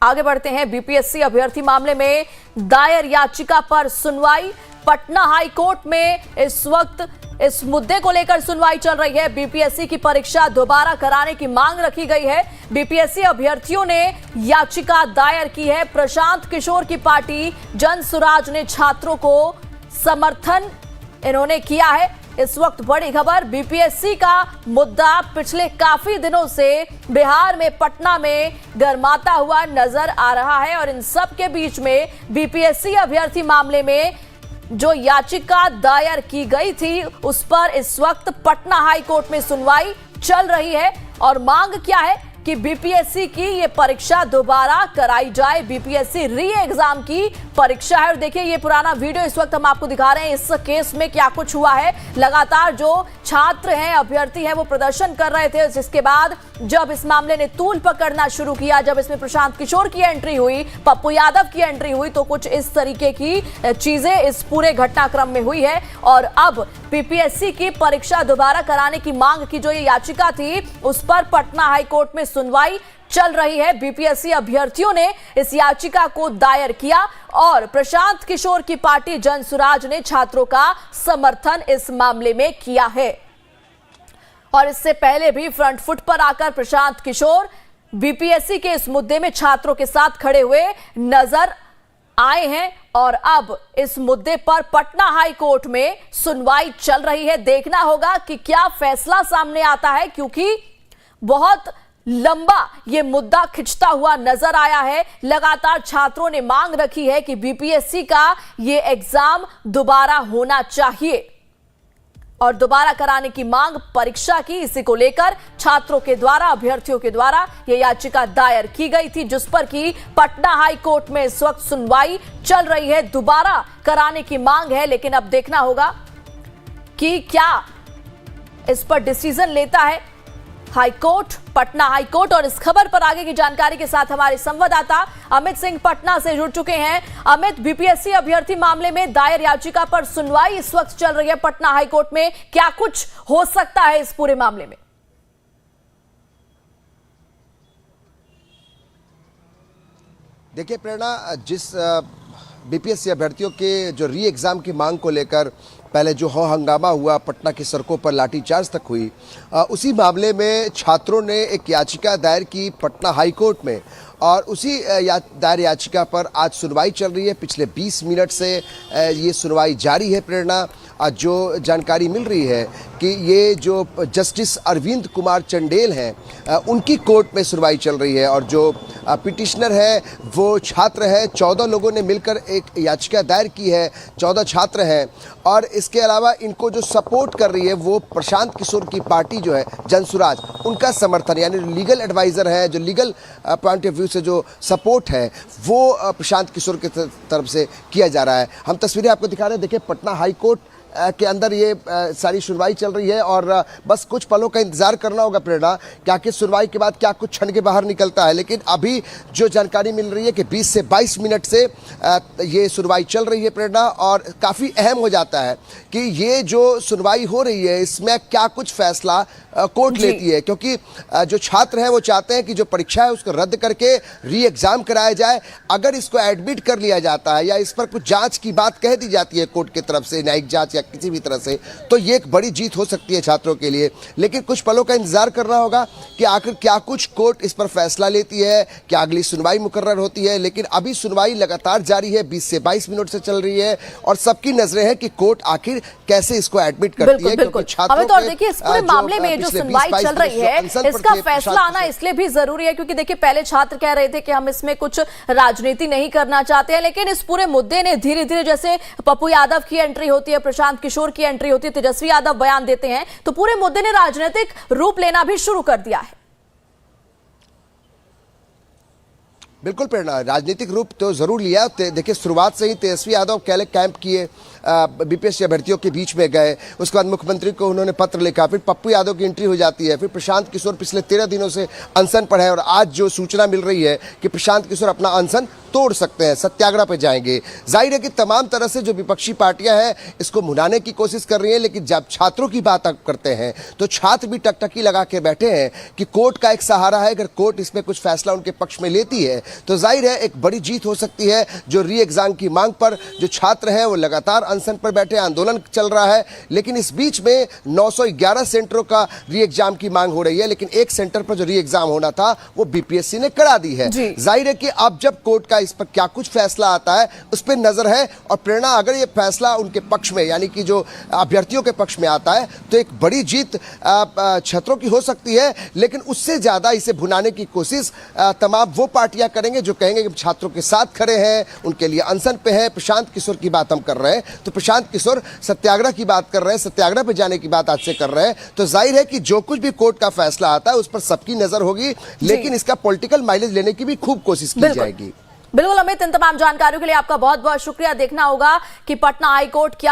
आगे बढ़ते हैं। बीपीएससी अभ्यर्थी मामले में दायर याचिका पर सुनवाई। पटना हाई कोर्ट में इस वक्त इस मुद्दे को लेकर सुनवाई चल रही है। बीपीएससी की परीक्षा दोबारा कराने की मांग रखी गई है। बीपीएससी अभ्यर्थियों ने याचिका दायर की है। प्रशांत किशोर की पार्टी जनसुराज ने छात्रों को समर्थन इन्होंने किया है। इस वक्त बड़ी खबर, बीपीएससी का मुद्दा पिछले काफी दिनों से बिहार में पटना में गरमाता हुआ नजर आ रहा है और इन सब के बीच में बीपीएससी अभ्यर्थी मामले में जो याचिका दायर की गई थी उस पर इस वक्त पटना हाई कोर्ट में सुनवाई चल रही है और मांग क्या है कि बीपीएससी की ये परीक्षा दोबारा कराई जाए। बीपीएससी री एग्जाम की परीक्षा है और देखिए ये पुराना वीडियो इस वक्त हम आपको दिखा रहे हैं। इस केस में क्या कुछ हुआ है, लगातार जो छात्र हैं, अभ्यर्थी हैं, वो प्रदर्शन कर रहे थे, जिसके बाद जब इस मामले ने तूल पकड़ना शुरू किया, जब इसमें प्रशांत किशोर की एंट्री हुई, पप्पू यादव की एंट्री हुई, तो कुछ इस तरीके की चीजें इस पूरे घटनाक्रम में हुई है। और अब बीपीएससी की परीक्षा दोबारा कराने की मांग की जो ये याचिका थी उस पर पटना हाई कोर्ट में सुनवाई चल रही है। बीपीएससी अभ्यर्थियों ने इस याचिका को दायर किया और प्रशांत किशोर की पार्टी जनसुराज ने छात्रों का समर्थन इस मामले में किया है। और इससे पहले भी फ्रंट फुट पर आकर प्रशांत किशोर बीपीएससी के इस मुद्दे में छात्रों के साथ खड़े हुए नजर आए हैं और अब इस मुद्दे पर पटना हाई कोर्ट में सुनवाई चल रही है। देखना होगा कि क्या फैसला सामने आता है, क्योंकि बहुत लंबा ये मुद्दा खिंचता हुआ नजर आया है। लगातार छात्रों ने मांग रखी है कि बीपीएससी का ये एग्जाम दोबारा होना चाहिए और दोबारा कराने की मांग परीक्षा की, इसी को लेकर छात्रों के द्वारा, अभ्यर्थियों के द्वारा ये याचिका दायर की गई थी, जिस पर कि पटना हाई कोर्ट में इस वक्त सुनवाई चल रही है। दोबारा कराने की मांग है, लेकिन अब देखना होगा कि क्या इस पर डिसीजन लेता है high court, Patna high court. और इस खबर पर आगे की जानकारी के साथ हमारे संवाददाता अमित सिंह पटना से जुड़ चुके हैं। अमित, बीपीएससी अभ्यर्थी मामले में दायर याचिका पर सुनवाई इस वक्त चल रही है पटना हाई कोर्ट में, क्या कुछ हो सकता है इस पूरे मामले में? देखिए प्रेरणा, जिस बीपीएससी अभ्यर्थियों के जो री एग्ज़ाम की मांग को लेकर पहले जो हंगामा हुआ, पटना की सड़कों पर लाठीचार्ज तक हुई, उसी मामले में छात्रों ने एक याचिका दायर की पटना हाई कोर्ट में और उसी दायर याचिका पर आज सुनवाई चल रही है। पिछले 20 मिनट से ये सुनवाई जारी है। प्रेरणा, जो जानकारी मिल रही है कि ये जो जस्टिस अरविंद कुमार चंडेल हैं, उनकी कोर्ट में सुनवाई चल रही है और जो पिटिशनर है वो छात्र है। 14 लोगों ने मिलकर एक याचिका दायर की है, 14 छात्र हैं और इसके अलावा इनको जो सपोर्ट कर रही है वो प्रशांत किशोर की पार्टी जो है जनसुराज, उनका समर्थन, यानी लीगल एडवाइज़र है, जो लीगल पॉइंट ऑफ व्यू से जो सपोर्ट है वो प्रशांत किशोर की तरफ से किया जा रहा है। हम तस्वीरें आपको दिखा रहे हैं। देखिए पटना हाई कोर्ट के अंदर ये सारी सुनवाई चल रही है और बस कुछ पलों का इंतजार करना होगा प्रेरणा, क्या कि सुनवाई के बाद क्या कुछ क्षण के बाहर निकलता है। लेकिन अभी जो जानकारी मिल रही है कि 20 से 22 मिनट से ये सुनवाई चल रही है प्रेरणा, और काफ़ी अहम हो जाता है कि ये जो सुनवाई हो रही है इसमें क्या कुछ फैसला कोर्ट लेती है, क्योंकि जो छात्र हैं वो चाहते हैं कि जो परीक्षा है उसको रद्द करके री एग्ज़ाम कराया जाए। अगर इसको एडमिट कर लिया जाता है या इस पर कुछ जांच की बात कह दी जाती है कोर्ट की तरफ से, न्यायिक जांच या किसी भी तरह से, तो ये एक बड़ी जीत हो सकती है छात्रों के लिए। लेकिन कुछ पलों का इंतजार करना होगा कि आखिर क्या कुछ कोर्ट इस पर फैसला लेती है, क्या अगली सुनवाई मुकर्रर होती है। लेकिन अभी सुनवाई लगातार जारी है, 20 से 22 मिनट से चल रही है और सबकी नजरें हैं कि कोर्ट आखिर कैसे इसको एडमिट करती है, क्योंकि छात्रों के देखिए इस पूरे मामले में जो सुनवाई चल रही है इसका फैसला आना इसलिए भी जरूरी है क्योंकि देखिए पहले छात्र कह रहे थे कि हम इसमें कुछ राजनीति नहीं करना चाहते हैं, लेकिन इस पूरे मुद्दे ने धीरे धीरे, जैसे पप्पू यादव की एंट्री होती है, प्रशांत किशोर की एंट्री होती है, तेजस्वी यादव बयान देते हैं, तो पूरे मुद्दे ने राजनीतिक रूप लेना भी शुरू कर दिया है। बिल्कुल प्रेरणा, राजनीतिक रूप तो जरूर लिया। देखिए शुरुआत से ही तेजस्वी यादव कैले कैंप किए, बीपीएससी अभ्यर्थियों के बीच में गए, उसके बाद मुख्यमंत्री को उन्होंने पत्र लिखा, फिर पप्पू यादव की एंट्री हो जाती है, फिर प्रशांत किशोर पिछले 13 दिनों से अनशन पर है और आज जो सूचना मिल रही है कि प्रशांत किशोर अपना अनशन तोड़ सकते हैं, सत्याग्रह पे जाएंगे। जाहिर है कि तमाम तरह से जो विपक्षी पार्टियां हैं इसको मुनाने की कोशिश कर रही हैं, लेकिन जब छात्रों की बात आप करते हैं तो छात्र भी टकटकी लगा के बैठे हैं कि कोर्ट का एक सहारा है, अगर कोर्ट इसमें कुछ फैसला उनके पक्ष में लेती है तो जाहिर है एक बड़ी जीत हो सकती है। जो री एग्जाम की मांग पर जो छात्र हैं वो लगातार अनशन पर बैठे, आंदोलन चल रहा है, लेकिन इस बीच में 911 सेंटरों का री एग्जाम की मांग हो रही है, लेकिन एक सेंटर पर जो री एग्जाम होना था वो बीपीएससी ने करा दी है। जाहिर है कि अब जब कोर्ट का इस पर क्या कुछ फैसला आता है उस पर नजर है, और प्रेरणा अगर ये फैसला उनके पक्ष में यानी कि जो अभ्यर्थियों के पक्ष में आता है तो एक बड़ी जीत छात्रों की हो सकती है, लेकिन उससे ज्यादा इसे भुनाने की कोशिश तमाम वो पार्टियां करेंगे जो कहेंगे कि छात्रों के साथ खड़े हैं, उनके लिए अनशन पे हैं। प्रशांत किशोर की बात हम कर रहे हैं तो प्रशांत किशोर सत्याग्रह की बात कर रहे हैं, सत्याग्रह पे जाने की बात आज से कर रहे हैं, तो जाहिर है कि जो कुछ भी कोर्ट का फैसला आता है उस पर सबकी नजर होगी, लेकिन इसका पॉलिटिकल माइलेज लेने की भी खूब कोशिश की जाएगी। बिल्कुल अमित, इन तमाम जानकारियों के लिए आपका बहुत बहुत शुक्रिया। देखना होगा कि पटना हाईकोर्ट क्या